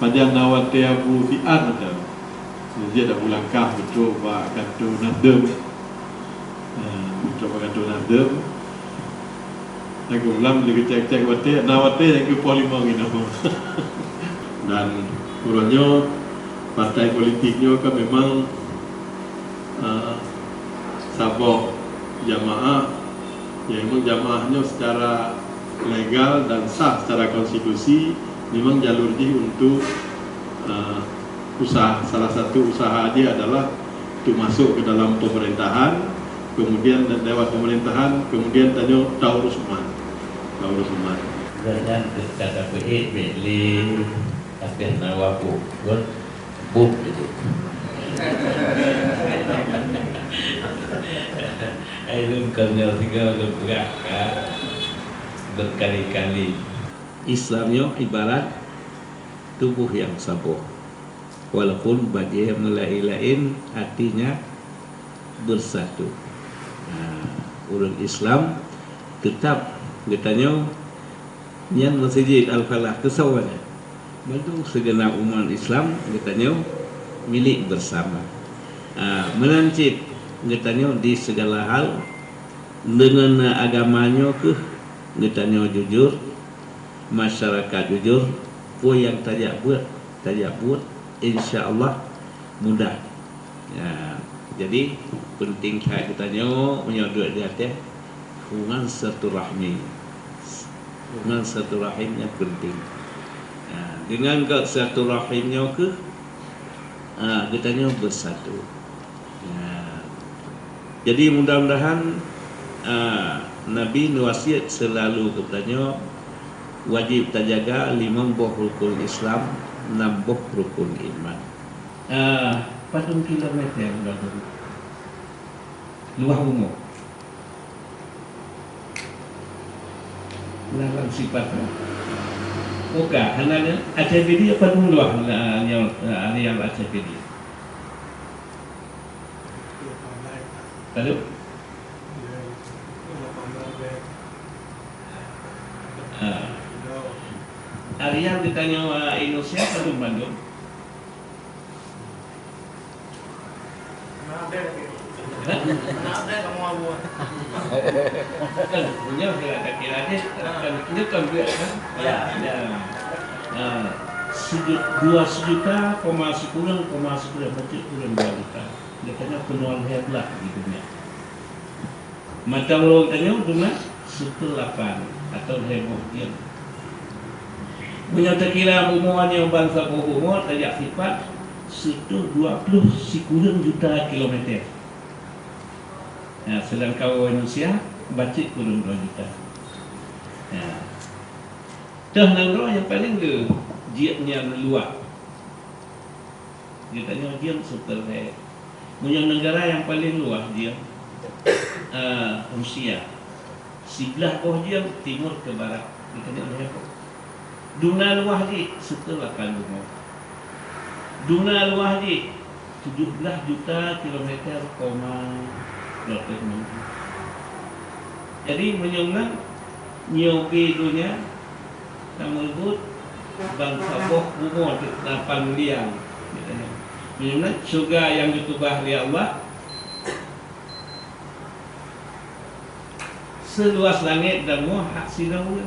Majan nawate Abu Fi'an macam dia dah bulangkah betul pak kantor Nadem. Betul pak kantor Nadem. Aku ulang dia cek-cek wate nawate yang ke polimau ini nama. Dan kurangnya partai politiknya kan memang sabok jamaah yang memang jamaahnya secara legal dan sah secara konstitusi memang jalur dia untuk usaha, salah satu usaha dia adalah untuk masuk ke dalam pemerintahan, kemudian lewat pemerintahan, kemudian tanya taurus umat. Dan kata pihak beli akhir nawaku buk itu. Ailun kerja tiga bergerak berkali-kali. Islamnya ibarat tubuh yang sabuh. Walaupun bagi yang lain artinya bersatu. Orang Islam tetap katanya yang Masjid Al-Falah kesawannya. Bantu segenap umat Islam katanya milik bersama. Menancip katanya di segala hal dengan agamanya ke katanya jujur, masyarakat jujur, apa yang tajak buat insya-Allah mudah. Jadi penting saya katanya menyodok di hati hubungan silaturahmi. Hubungan silaturahim yang penting. Dengan silaturahimnya ke katanya bersatu. Jadi mudah-mudahan Nabi wasiat selalu kepadanya wajib terjaga 5 buah rukun Islam, 6 buah rukun iman. Patung kilometer luah umur. Dalam sifatnya. Oke, hanya ACPD apa dulu luah yang ACPD. Lalu Arian ditanya Indonesia atau Bandung? Punya kira-kira deh, ini kan dia kan? Ya. 2,10 berarti kurang 2 juta. Dia tanya penuh hebat di dunia. Macam lo tanya dunia 1,8 atau heboh dia. Punya terkira umumannya bangsa umur tajak sifat 120 sekurang juta kilometer. Sedangkan Indonesia baca kurang 2 juta. Dah negara yang paling ke jiatnya luar. Dia tanya dia seperti punya negara yang paling luas dia Rusia. Sebelah bawah dia timur ke barat. Dia tanya apa? Dunia luas di setelah Kalungo. Dunia luas di 17 juta kilometer, jadi menyunang nyobi dunia namulbut bangsa boh umur 8 miliar. Menyunang surga yang ditubah oleh Allah seluas langit dan muah hak sirau.